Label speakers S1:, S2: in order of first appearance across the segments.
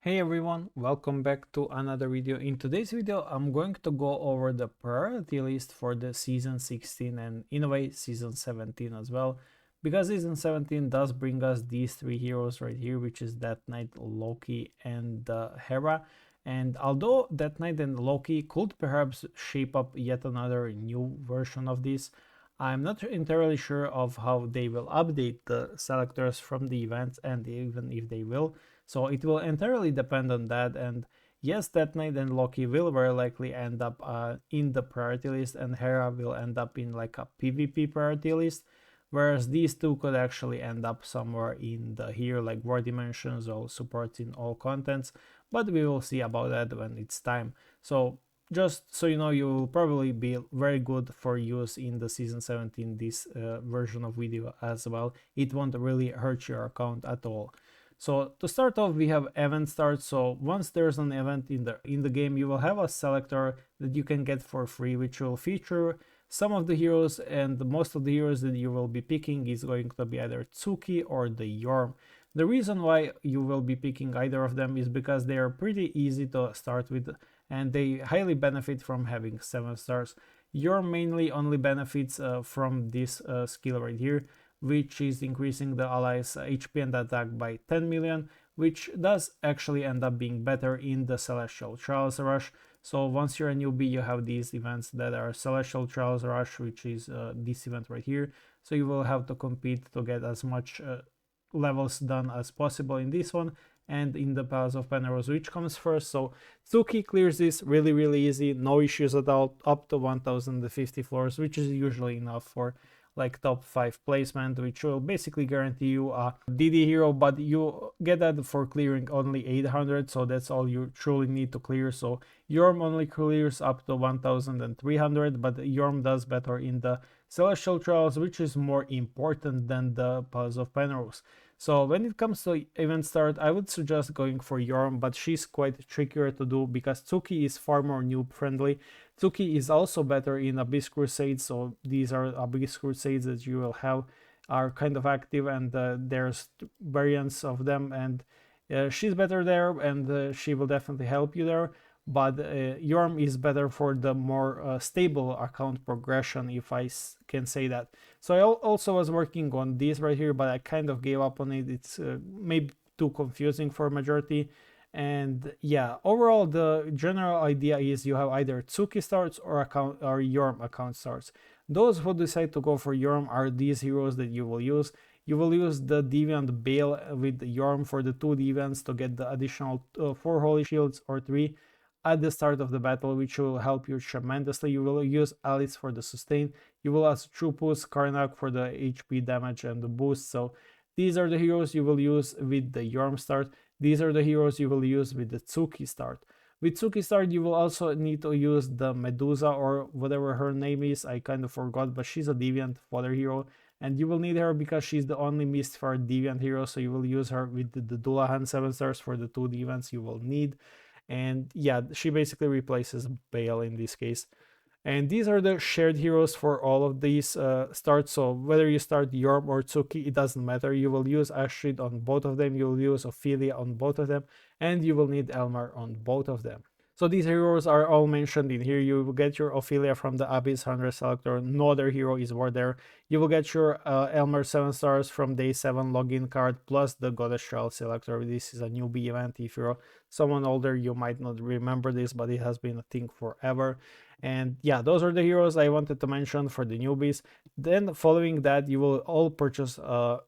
S1: Hey everyone, welcome back to another video. In today's video, I'm going to go over the priority list for the season 16 and in a way season 17 as well. Because season 17 does bring us these three heroes right here, which is Death Knight, Loki, and Hera. And although Death Knight and Loki could perhaps shape up yet another new version of this, I'm not entirely sure of how they will update the selectors from the events and even if they will. So it will entirely depend on that. And yes, Death Knight and Loki will very likely end up in the priority list, and Hera will end up in like a PvP priority list. Whereas these two could actually end up somewhere in the here, like War Dimensions or supports in all contents. But we will see about that when it's time. So just so you know, you will probably be very good for use in the season 17 this version of video as well. It won't really hurt your account at all. So to start off, we have event start. So once there's an event in the game, you will have a selector that you can get for free, which will feature some of the heroes, and most of the heroes that you will be picking is going to be either Tsuki or the Yorm. The reason why you will be picking either of them is because they are pretty easy to start with and they highly benefit from having 7 stars. Yorm mainly only benefits from this skill right here, which is increasing the allies' HP and attack by 10 million, which does actually end up being better in the Celestial Trials Rush. So once you're a newbie, you have these events that are Celestial Trials Rush, which is this event right here. So you will have to compete to get as much levels done as possible in this one and in the Palace of Penrose, which comes first. So Tsuki clears this really easy, no issues at all, up to 1050 floors, which is usually enough for like top 5 placement, which will basically guarantee you a DD hero, but you get that for clearing only 800, so that's all you truly need to clear. So Yorm only clears up to 1300, but Yorm does better in the Celestial Trials, which is more important than the Palace of Penrose. So when it comes to event start, I would suggest going for Yorm, but she's quite trickier to do because Tsuki is far more noob friendly. Tsuki is also better in Abyss Crusades, so these are Abyss Crusades that you will have are kind of active, and there's variants of them, and she's better there, and she will definitely help you there. But Yorm is better for the more stable account progression, if I can say that. So I also was working on this right here, but I kind of gave up on it. It's maybe too confusing for majority. And yeah, overall the general idea is you have either Tsuki starts or Yorm account starts. Those who decide to go for Yorm are these heroes that you will use. You will use the Deviant Bale with Yorm for the 2 Deviants to get the additional 4 Holy Shields or 3 at the start of the battle, which will help you tremendously. You will use Alice for the sustain. You will use Trupus, Karnak for the HP damage and the boost. So these are the heroes you will use with the Yorm start. These are the heroes you will use with the Tsuki start. With Tsuki start, you will also need to use the Medusa or whatever her name is. I kind of forgot, but she's a Deviant fodder hero. And you will need her because she's the only Mistfire Deviant hero. So you will use her with the Dullahan 7 stars for the 2 Deviants you will need. And yeah, she basically replaces Bale in this case. And these are the shared heroes for all of these starts. So whether you start Yorm or Tsuki, it doesn't matter. You will use Astrid on both of them, you will use Ophelia on both of them, and you will need Elmar on both of them. So these heroes are all mentioned in here. You will get your Ophelia from the Abyss 100 selector. No other hero is worth there. You will get your Elmer 7 stars from day 7 login card plus the Goddess Child selector. This is a newbie event. If you're someone older, you might not remember this, but it has been a thing forever. And yeah, those are the heroes I wanted to mention for the newbies. Then following that, you will all purchase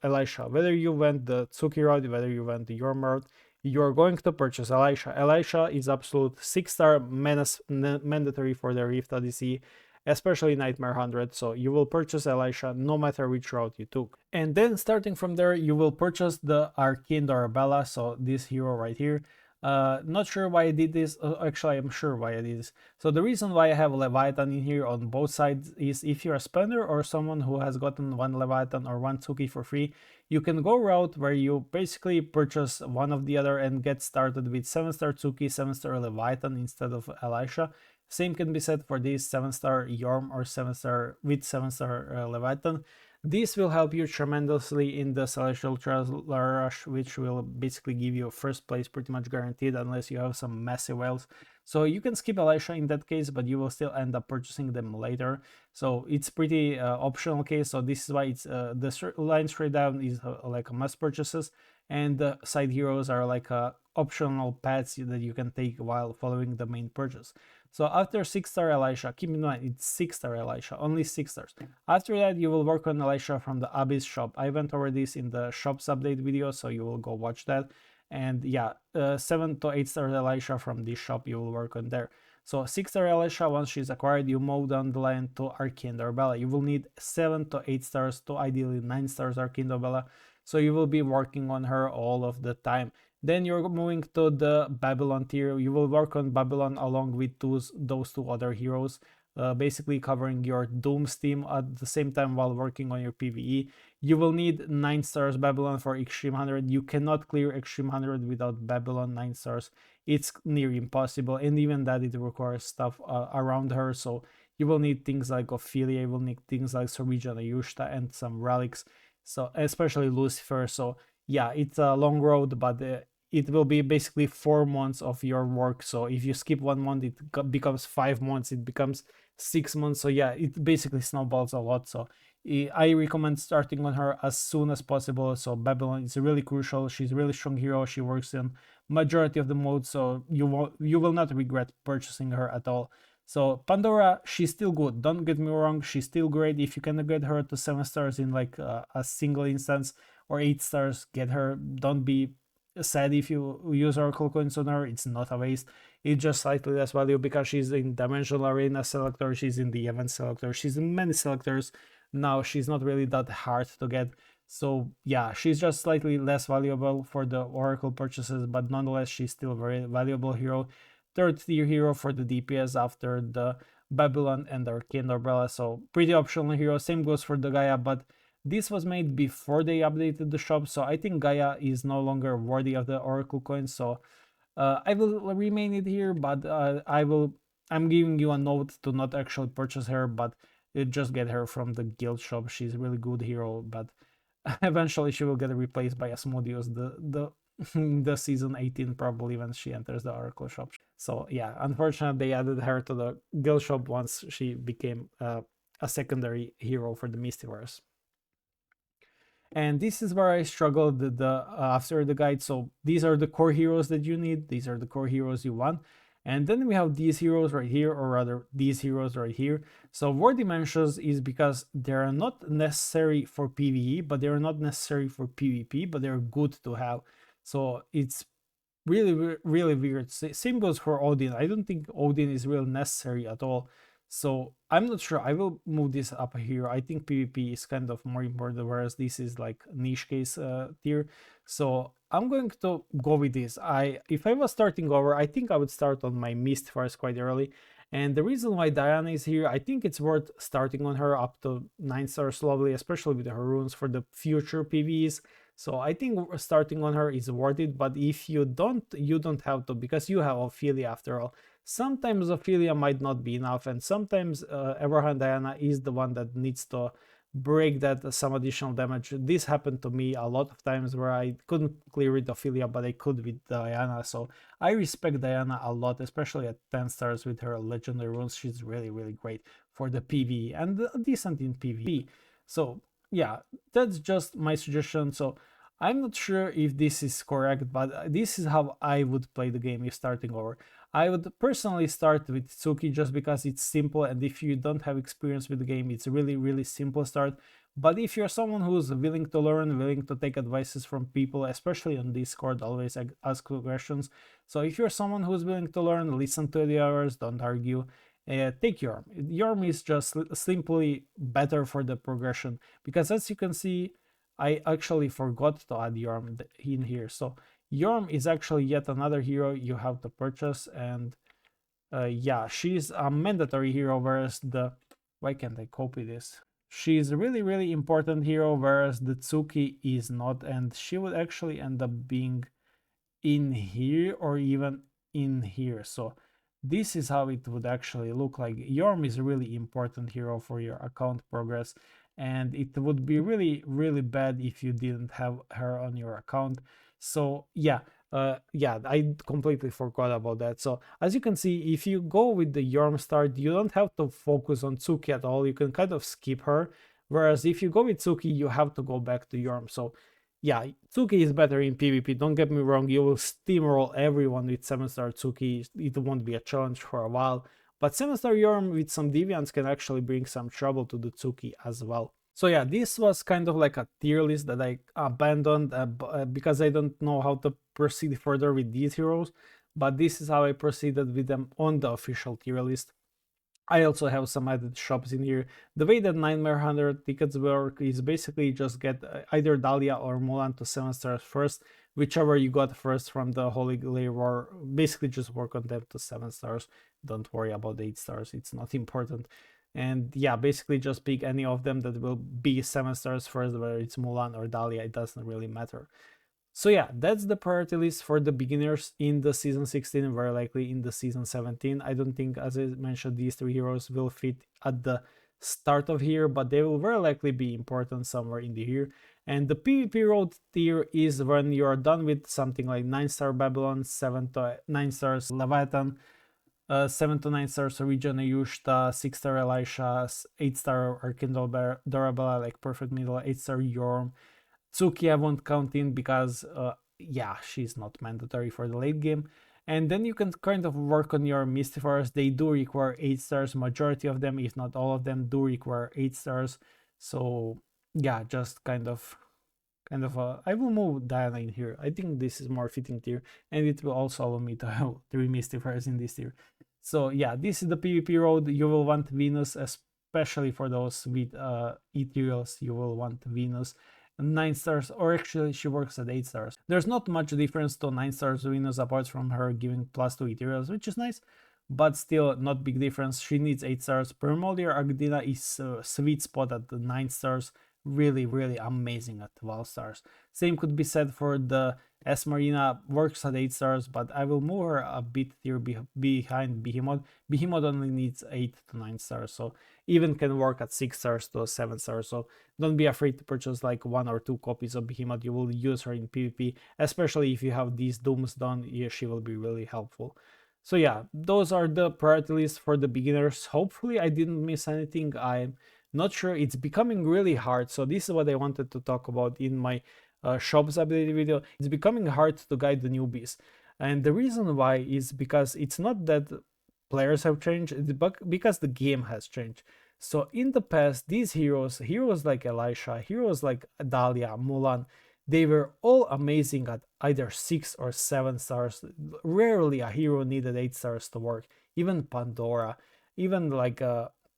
S1: Elisha. Whether you went the Tsuki route, whether you went the Yorm route, you're going to purchase Elisha. Elisha is absolute 6-star mandatory for the Rift Odyssey, especially Nightmare 100, so you will purchase Elisha no matter which route you took. And then starting from there, you will purchase the Arcane Dorabella, so this hero right here. Not sure why I did this. Actually, I'm sure why I did this. So the reason why I have Leviathan in here on both sides is if you're a spender or someone who has gotten 1 Leviathan or 1 Tsuki for free, you can go route where you basically purchase one of the other and get started with 7-star Tsuki, 7-star Leviathan instead of Elisha. Same can be said for this 7-star Yorm or 7-star with 7-star Leviathan. This will help you tremendously in the Celestial Traveler Rush, which will basically give you first place pretty much guaranteed unless you have some massive whales. So you can skip Elisha in that case, but you will still end up purchasing them later. So it's pretty optional case. So this is why it's the line straight down is like a must purchases, and the side heroes are like optional paths that you can take while following the main purchase. So after 6-star Elisha, keep in mind it's 6-star Elisha, only 6 stars. After that, you will work on Elisha from the Abyss shop. I went over this in the shops update video, so you will go watch that. And yeah, 7 to 8 star Elisha from this shop, you will work on there. So 6-star Elisha, once she's acquired, you move down the line to Arcane Doorbella. You will need 7 to 8 stars to ideally 9 stars Arcane Doorbella. So you will be working on her all of the time. Then you're moving to the Babylon tier. You will work on Babylon along with those two other heroes, basically covering your Doom's team at the same time while working on your PvE. You will need 9 stars Babylon for Extreme 100. You cannot clear Extreme 100 without Babylon 9 stars. It's near impossible, and even that it requires stuff around her. So you will need things like Ophelia, you will need things like Sorija and Ayushta and some relics. So especially Lucifer. So yeah, it's a long road, but it will be basically 4 months of your work. So if you skip 1 month, it becomes 5 months, it becomes 6 months. So yeah, it basically snowballs a lot. So I recommend starting on her as soon as possible. So Babylon is really crucial. She's a really strong hero. She works in majority of the modes, so you will not regret purchasing her at all. So Pandora, she's still good. Don't get me wrong, she's still great. If you can get her to 7 stars in like a single instance, or 8 stars, get her. Don't be sad if you use Oracle coins on her. It's not a waste. It's just slightly less value because she's in Dimensional Arena selector, she's in the event selector, she's in many selectors. Now she's not really that hard to get. So yeah, she's just slightly less valuable for the Oracle purchases, but nonetheless she's still a very valuable hero. Third tier hero for the DPS after the Babylon and Arcane Umbrella. So pretty optional hero. Same goes for the Gaia, but this was made before they updated the shop, so I think Gaia is no longer worthy of the Oracle coins. So I will remain it here, but I'm giving you a note to not actually purchase her, but just get her from the guild shop. She's a really good hero, but eventually she will get replaced by Asmodeus the season 18 probably when she enters the Oracle shop. So yeah, unfortunately they added her to the guild shop once she became a secondary hero for the Mistiverse. And this is where I struggled after the guide. So these are the core heroes that you need. These are the core heroes you want. And then we have these heroes right here, or rather these heroes right here. So War Dimensions is because they're not necessary for PvE, but they're not necessary for PvP, but they're good to have. So it's really, really weird. Same goes for Odin. I don't think Odin is really necessary at all. So I'm not sure. I will move this up here. I think PvP is kind of more important, whereas this is like niche case tier. So I'm going to go with this. If I was starting over, I think I would start on my Mist first quite early. And the reason why Diana is here, I think it's worth starting on her up to 9 stars slowly, especially with her runes for the future PvEs. So I think starting on her is worth it, but if you don't have to, because you have Ophelia after all. Sometimes Ophelia might not be enough, and sometimes Everhand Diana is the one that needs to break that some additional damage. This happened to me a lot of times where I couldn't clear with Ophelia, but I could with Diana. So I respect Diana a lot, especially at 10 stars with her legendary runes. She's really, really great for the PvE and decent in PvP. So yeah, that's just my suggestion. So I'm not sure if this is correct, but this is how I would play the game if starting over. I would personally start with Tsuki just because it's simple, and if you don't have experience with the game, it's a really, really simple start. But if you're someone who's willing to learn, willing to take advices from people, especially on Discord, always ask questions. So if you're someone who's willing to learn, listen to the others, don't argue. Take Yorm. Yorm is just simply better for the progression, because as you can see, I actually forgot to add Yorm in here. So Yorm is actually yet another hero you have to purchase, and yeah, she's a mandatory hero, whereas why can't I copy this? She's a really, really important hero, whereas the Tsuki is not, and she would actually end up being in here or even in here. So this is how it would actually look like. Yorm is a really important hero for your account progress. and it would be really, really bad if you didn't have her on your account. So yeah, yeah, I completely forgot about that. So as you can see, if you go with the Yorm start, you don't have to focus on Tsuki at all. You can kind of skip her. Whereas if you go with Tsuki, you have to go back to Yorm. So yeah, Tsuki is better in PvP. Don't get me wrong, you will steamroll everyone with 7-star Tsuki. It won't be a challenge for a while. But 7-star Yorm with some deviants can actually bring some trouble to the Tsuki as well. So yeah, this was kind of like a tier list that I abandoned because I don't know how to proceed further with these heroes. But this is how I proceeded with them on the official tier list. I also have some added shops in here. The way that Nightmare Hunter tickets work is basically just get either Dahlia or Mulan to 7 stars first, whichever you got first from the Holy Glare War. Basically just work on them to 7 stars. Don't worry about 8 stars, it's not important. And yeah, basically just pick any of them that will be 7 stars first, whether it's Mulan or Dahlia, it doesn't really matter. So yeah, that's the priority list for the beginners in the season 16, very likely in the season 17. I don't think, as I mentioned, these 3 heroes will fit at the start of here, but they will very likely be important somewhere in the year. And the PvP road tier is when you are done with something like 9-star Babylon, 7 to 9 stars Leviathan, 7 to 9 stars Origin Yushta, 6-star Elisha, 8-star Arkindle Dorabella, like perfect middle, 8-star Yorm. Tsuki I won't count in because, yeah, she's not mandatory for the late game. And then you can kind of work on your Mystifiers. They do require 8 stars. Majority of them, if not all of them, do require 8 stars. So yeah, just kind of I will move Diana in here. I think this is more fitting tier, and it will also allow me to have 3 Mystifiers in this tier. So yeah, this is the PvP road. You will want Venus, especially for those with ethereals. You will want Venus. 9 stars, or actually she works at 8 stars. There's not much difference to 9 stars Venus apart from her giving +2 ethereals, which is nice, but still not big difference. She needs 8 stars. Primordial Agdina is a sweet spot at the 9 stars, really, really amazing at 12 stars. Same could be said for the S Marina, works at 8 stars, but I will move her a bit here behind Behemoth. Behemoth only needs 8 to 9 stars, so even can work at 6 stars to 7 stars. So don't be afraid to purchase like 1 or 2 copies of Behemoth. You will use her in PvP, especially if you have these dooms done. Yeah, she will be really helpful. So yeah, those are the priority lists for the beginners. Hopefully I didn't miss anything. I'm not sure. It's becoming really hard. So this is what I wanted to talk about in my shops ability video. It's becoming hard to guide the newbies. And the reason why is because it's not that players have changed, it's because the game has changed. So in the past, these heroes like Elisha, heroes like Dahlia, Mulan, they were all amazing at either 6 or 7 stars. Rarely a hero needed 8 stars to work. Even Pandora, even like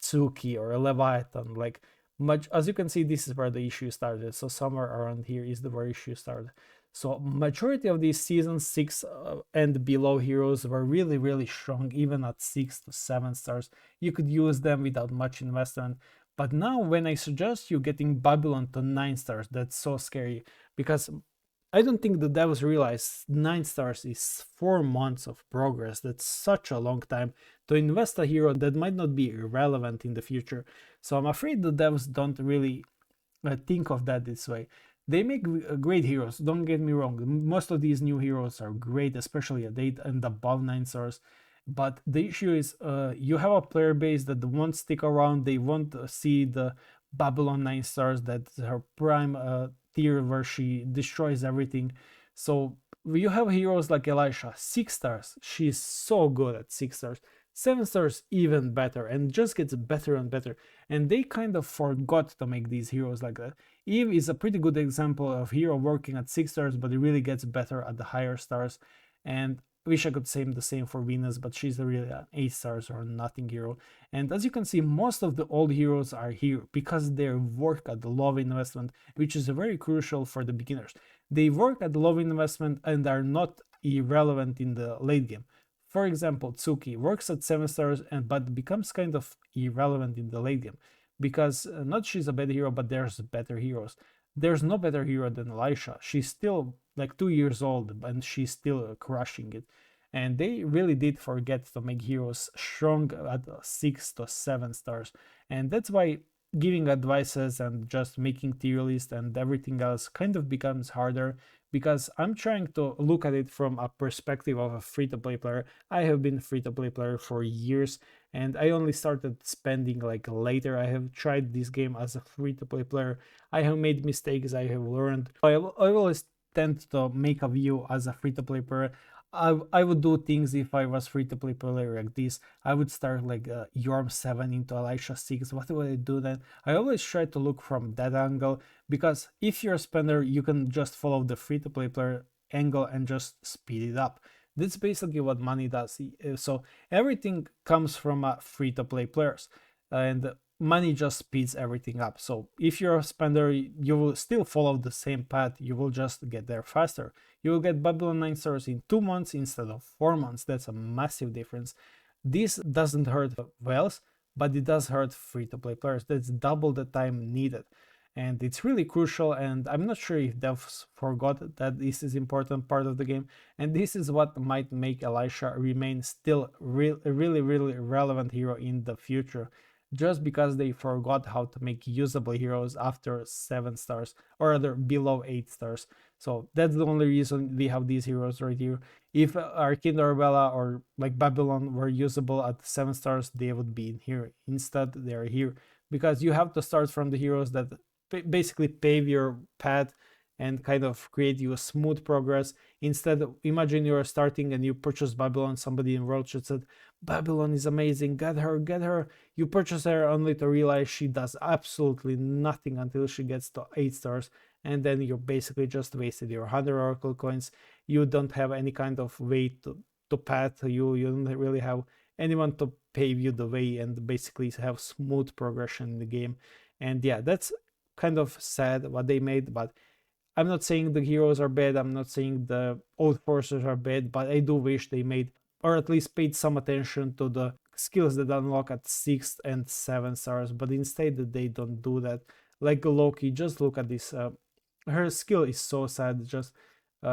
S1: Tsuki or Leviathan, like much as you can see, this is where the issue started. So somewhere around here is the where issue started. So majority of these season 6 and below heroes were really, really strong, even at 6 to 7 stars. You could use them without much investment. But now when I suggest you getting Babylon to 9 stars, that's so scary, because I don't think the devs realize 9 stars is 4 months of progress. That's such a long time to invest a hero that might not be irrelevant in the future. So I'm afraid the devs don't really think of that this way. They make great heroes, don't get me wrong. Most of these new heroes are great, especially at 8 and above 9 stars. But the issue is you have a player base that won't stick around. They won't see the Babylon 9 stars, that's her prime tier where she destroys everything. So you have heroes like Elisha, 6 stars. She's so good at 6 stars. 7 stars even better, and just gets better and better. And they kind of forgot to make these heroes like that. Eve is a pretty good example of hero working at 6 stars, but it really gets better at the higher stars. And I wish I could say the same for Venus, but she's really an 8 stars or nothing hero. And as you can see, most of the old heroes are here because they work at the low investment, which is very crucial for the beginners. They work at the low investment and are not irrelevant in the late game. For example, Tsuki works at 7 stars but becomes kind of irrelevant in the late game because not she's a bad hero, but there's better heroes. There's no better hero than Elisha. She's still like 2 years old and she's still crushing it. And they really did forget to make heroes strong at 6 to 7 stars. And that's why giving advices and just making tier list and everything else kind of becomes harder, because I'm trying to look at it from a perspective of a free-to-play player. I have been free-to-play player for years, and I only started spending like later. I have tried this game as a free-to-play player. I have made mistakes, I have learned. I always tend to make a view as a free-to-play player. I would do things if I was free-to-play player like this. I would start like Yorm 7 into Elisha 6. What would I do then? I always try to look from that angle, because if you're a spender, you can just follow the free-to-play player angle and just speed it up. That's basically what money does. So everything comes from free-to-play players, and money just speeds everything up. So if you're a spender, you will still follow the same path. You will just get there faster. You will get Babylon 9 stars in 2 months instead of 4 months. That's a massive difference. This doesn't hurt whales, but it does hurt free-to-play players. That's double the time needed. And it's really crucial, and I'm not sure if devs forgot that this is important part of the game. And this is what might make Elisha remain still a really relevant hero in the future, just because they forgot how to make usable heroes after 7 stars, or rather below 8 stars. So that's the only reason we have these heroes right here. If Arcane Arbella or like Babylon were usable at 7 stars, they would be in here. Instead, they're here because you have to start from the heroes that basically pave your path and kind of create you a smooth progress. Instead, imagine you're starting and you purchase Babylon. Somebody in World Chat said, Babylon is amazing, get her, get her. You purchase her only to realize she does absolutely nothing until she gets to 8 stars. And then you basically just wasted your 100 Oracle coins. You don't have any kind of way to path. You don't really have anyone to pave you the way and basically have smooth progression in the game. And yeah, that's kind of sad what they made, but I'm not saying the heroes are bad, I'm not saying the old forces are bad, but I do wish they made, or at least paid some attention to the skills that unlock at 6 and 7 stars, but instead they don't do that. Like Loki, just look at this. Her skill is so sad. Just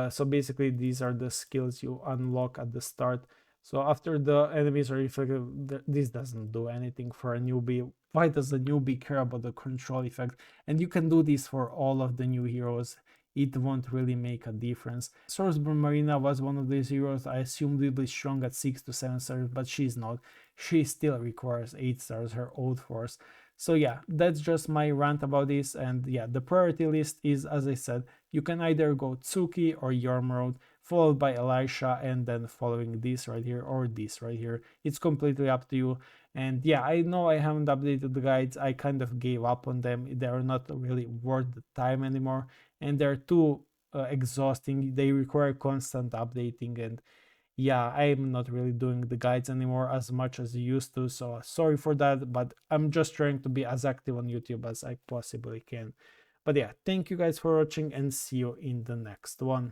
S1: so basically these are the skills you unlock at the start. So after the enemies are inflicted, this doesn't do anything for a newbie. Why does a newbie care about the control effect? And you can do this for all of the new heroes. It won't really make a difference. Sourceborn Marina was one of these heroes I assumed will be strong at 6 to 7 stars, but she's not. She still requires 8 stars, her old force. So yeah, that's just my rant about this. And yeah, the priority list is, as I said, you can either go Tsuki or Yormroad, followed by Elisha, and then following this right here or this right here. It's completely up to you. And yeah, I know I haven't updated the guides. I kind of gave up on them. They're not really worth the time anymore, and they're too exhausting. They require constant updating, and yeah, I'm not really doing the guides anymore as much as I used to, so sorry for that, but I'm just trying to be as active on YouTube as I possibly can. But yeah, thank you guys for watching and see you in the next one.